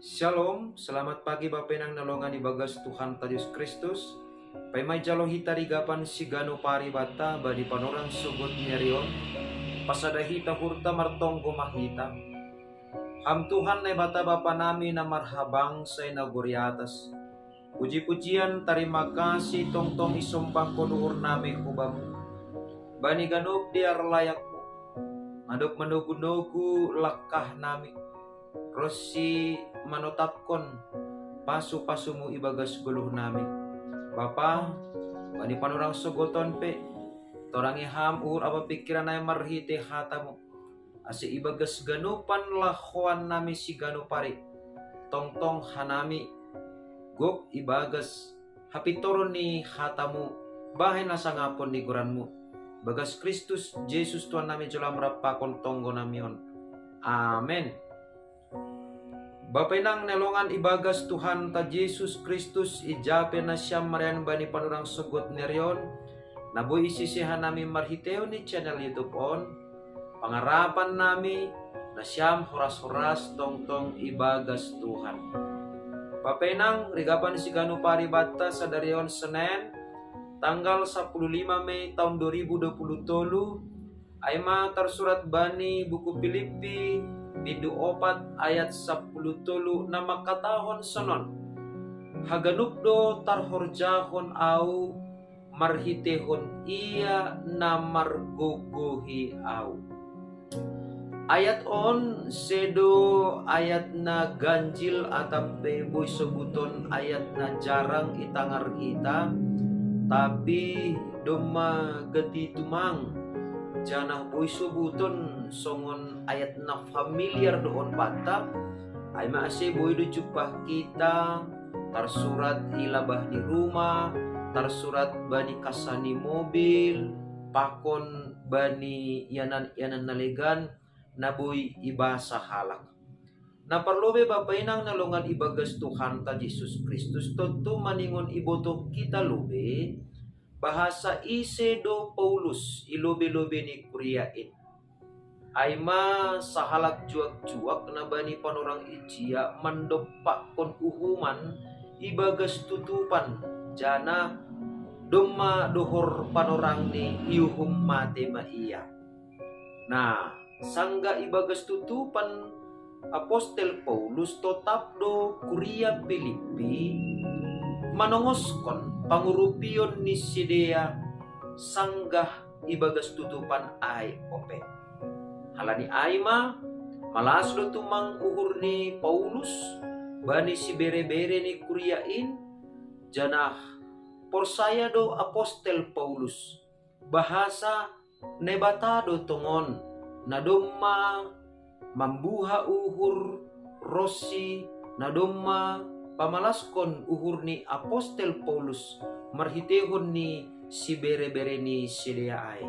Shalom, selamat pagi Bapak nang nalongan ibagas Tuhan Yesus Kristus. Paimay jalohi tarigapan sigano pari bata badi panorang sugot nyerion. Pasadahita hurta martonggo mahita. Ham Tuhan na bata Bapa nami na marhabang sa inaguri atas. Puji-pujian terima kasih tong-tong isumpang konuhur nami kubam. Bani ganop diar layakmu. Madok menugu-nugu lakah nami. Rosi manotapkon pasu-pasumu ibagas guluh nami. Bapa, bani panurang sugoton pe, torangi ham ur apa pikiran ay marhite hatamu. Asi ibagas ganupan lahuan nami si ganupari. Tong-tong hanami, gok ibagas hapitoron ni hatamu, bahay nasa ngapon ni guranmu. Bagas Kristus, Jesus Tuhan nami julam rapakon tonggo namion. Amen. Bapay nang nelongan ibagas Tuhan ta Jesus Kristus ijape na siyam marian bani panurang sugot nerion naboy isisihan nami marhiteo ni channel YouTube on pangarapan nami na siyam horas-horas tong-tong ibagas Tuhan. Bapay nang rigapan si gano pari bata sa darion Senen tanggal 15 Mei tahun 2023 ay tersurat bani buku Filipi Pindu 4 ayat 10 na makatahon sanon. Haganupdo tarhorjahon au marhitehon iya na margogohi au. Ayat on sedo ayat na ganjil atape boy sebuton ayat na jarang itangar kita tapi doma geti tumang janah boy subuton songon ayat na familiar doon bata ay maase boy do cupah kita tarsurat ilabah di rumah tarsurat bani kasani mobil pakon bani yanan nalegan na boy ibasa halak na parlobe bapainang nalongan ibagas Tuhan ta Jesus Kristus tonto maningon iboto kita lobe bahasa isedo Paulus ilobe-lobe ni kuriain Aima sahalak juak-juak na bani panorang ijia mandopak kon uhuman ibagas tutupan jana doma dohor panorang ni iuhum mate maiya. Nah, sangga ibagas tutupan Apostel Paulus totap do kuria Filipi manongoskon pangurupion ni Sidea sanggah ibagas tutupan ay ope. Halani aima malaslo tumang uhur ni Paulus bani si bere-bere ni kuriain janah porsaya do Apostel Paulus bahasa nebatado tongon nadoma mambuha uhur rosi nadoma pamalaskon uhur ni Apostel Paulus marhitehon ni si bere-bere ni Sidea ay.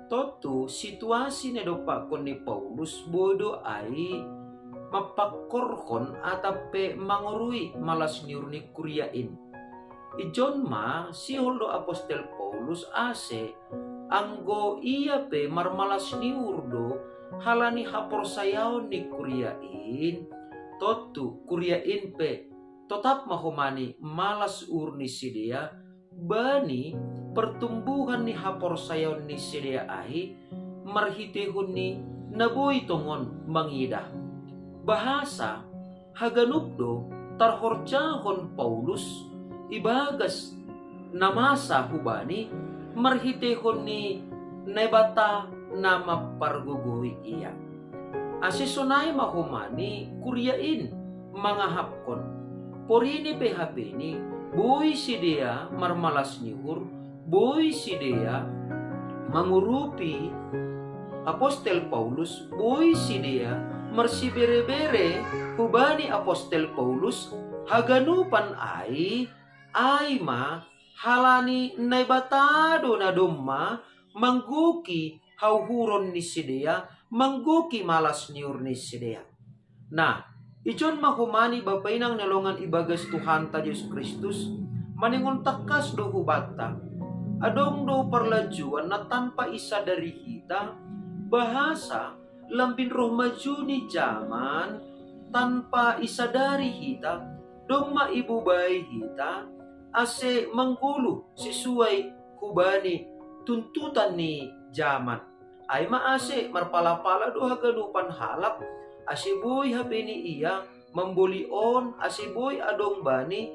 Totu situasi na dopakon ni Paulus bodo ay mapakorkon atape mangurui malas niur ni kuriain. Ijon ma si holdo Apostel Paulus ase anggo iya pe marmalas niur do halani hapor sayaw ni kuriain totu kuriain pe tetap mahomani malas ur ni Sidea bani pertumbuhan ni hapor sayaw ni Sidea ay marhitehon ni naboy tongon mangidah. Bahasa haganupdo tarhorjahon Paulus ibagas namasa hubani marhitehon ni nebata nama pargugoy iya. Asisonay mahumani kuryain mga hapkon. Porini PHP ni boy Sidea marmalas nihur boy Sidea mangurupi Apostel Paulus boy Sidea marsibere-bere hubani Apostel Paulus haganupan ay ma halani naibatado na dumma mangguki hauhuron ni Sidea mangguki malas niur ni Sidea. Nah, ijon mahumani bapainang nalongan ibagas Tuhan ta Yesus Kristus maningon takas do hubata adong do parlajuan na tanpa isa dari kita bahasa lambin roh maju ni zaman tanpa isadari hita, dong maibubay hita, ase menggulu sesuai kubani tuntutan ni zaman. Ay maase marpala-pala do haganupan halap, ase boy habeni iya, membulion ase boy adong bani,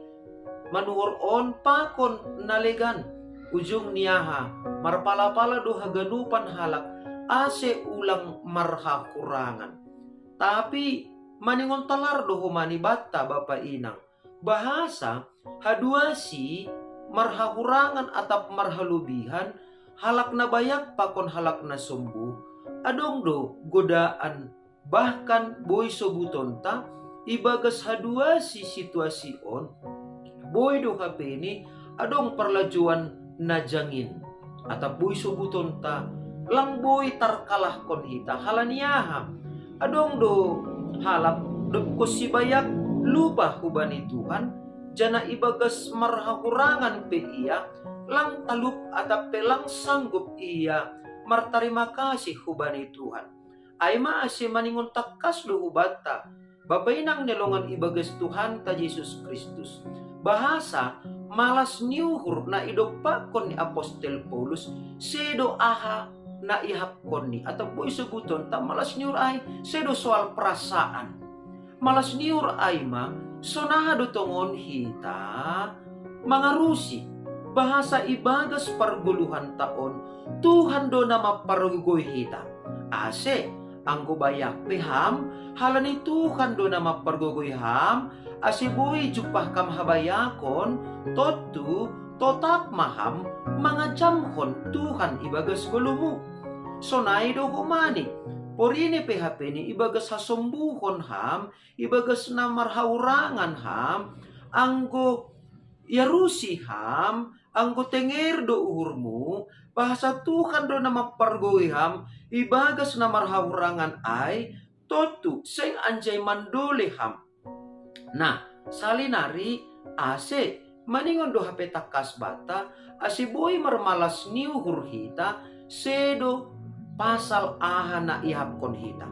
manuoron pakon nalegan, ujung niyaha, marpala-pala do haganupan halak, ase ulang marhakurangan. Tapi maningon talar do humani bata bapa inang, bahasa haduasi marhakurangan atap marhalubihan, halak na bayak pakon halak na sumbu, adong do godaan, bahkan boy sobuton ta, ibagas haduasi situasi on, boy do kapeni, adong parlajuan na jangin, atap boy sobuton ta, lang boy tarkalah kon hita, halaniyaha, adong do halap do kosibayak lupa hubani Tuhan, jana ibagas marhakurangan pe iya, lang talup atap pelang sanggup iya martarima kasih hubani Tuhan. Ay maasi maningon takas do hubata, babainang nelongan ibagas Tuhan ta Yesus Kristus. Bahasa malas niuhur na idopakon ni Apostel Paulus, sedo aha na ihapkon ni, atau po isabuton ta malas niur ay sedo soal perasaan. Malas niur ay ma, sonahado tongon hita, mga rusi, bahasa ibagas parguluhan taon, Tuhan do na maparugoy hita. Ase, ang gubayak peham, halani Tuhan do na maparugoy ham, ase boy jupah kam habayakon, totu, totap maham, mga jamhon Tuhan ibagas gulumu. Sonay do humani, porini PHP ni ibagas hasumbuhon ham, ibagas na marhaurangan ham, anggo yarusi ham, anggo tenger do uhurmu, bahasa Tuhan do na mapargoy ham, ibagas na marhaurangan ay, totu, seng anjay mandole ham. Nah, salinari, ase, maningon do hape takas bata, ase boy marmalas niuhur hita, sedo pasal aha na ihapkon hita.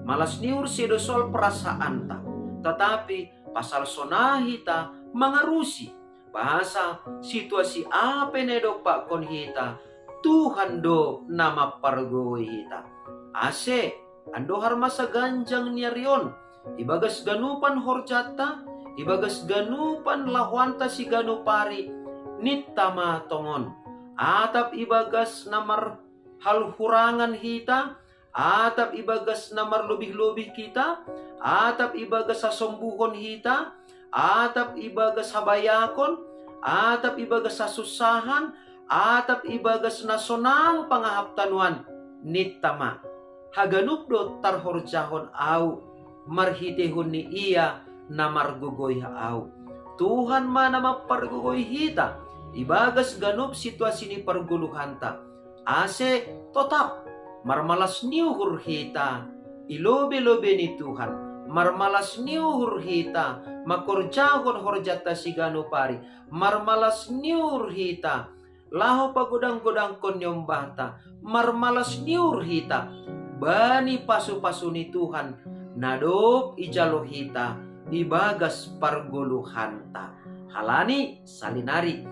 Malas niur sedo sol perasaan ta, tetapi pasal sonahita mangarusi. Bahasa situasi apa nedo pakon hita, Tuhan do nama pargoy hita. Ase, ando harmasa ganjang niarion, ibagas ganupan horjata, ibagas ganupan lahwanta si ganupari, nitama tongon. Atap ibagas namar halhurangan hita, atap ibagas namar lubih-lubih kita, atap ibagas sasombuhon hita, atap ibagas habayakon, atap ibagas sasusahan, atap ibagas nasonang pangahaptanuan, nitama. Haganup do tarhorjahon au, marhitehon ni iya na margugoy au. Tuhan mana mapargugoy hita, ibagas ganup situasi ni parguluhanta. Ase tetap marmalas niuhur hita, ilobe-lobe ni Tuhan, marmalas niuhur hita, makorjahon horjata si ganupari, marmalas niuhur hita, laho pagodang-godang konyom bata, marmalas niuhur hita, bani pasu-pasu ni Tuhan, nadop ijalo hita, ibagas parguluhanta. Halani salinari,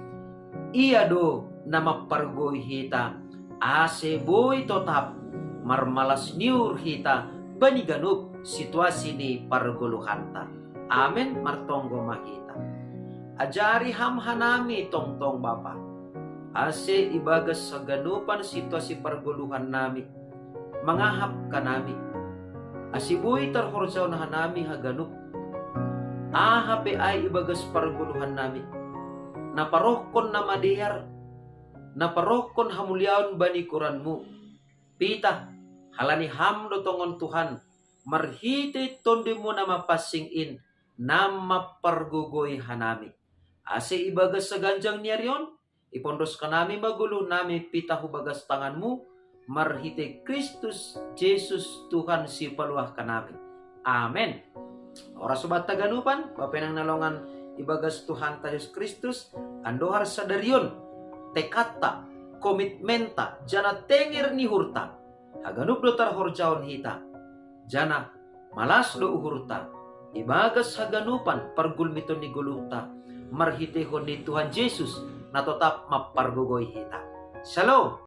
iya do nama pargoy hita, ase boy tetap marmalas niur hita, bani ganup situasi ni parguluhanta. Amen martonggo mahita. Ajari ham hanami tong-tong Bapa, ase ibagas sa ganupan situasi parguluhan nami, mangahap ka nami, asiboy tarhorsaw na hanami haganup, ahape ay ibagas parguluhan nami, naparokon na madihar, naparokon hamulyaon bani kuranmu, pita, halani ham do tongon Tuhan, marhite tondi mo na mapasingin, na mapargugoy hanami. Ase ibagas sa ganjang niyarion, ipondos ka nami magulo nami pita hubagas tanganmu, marhite Kristus Jesus Tuhan si paluah ka nami. Amen. Oras sobat taganupan, bapenang nalongan ibagas Tuhan ta Yesus Kristus, andohar sadarion, tekata, komitmenta, jana tenger ni hurta, haganup do tarhorjaon hita, jana malas do uhurta, ibagas haganupan pargulmiton ni gulungta, marhitihon ni Tuhan Yesus na tetap mapargugoy hita. Shalom!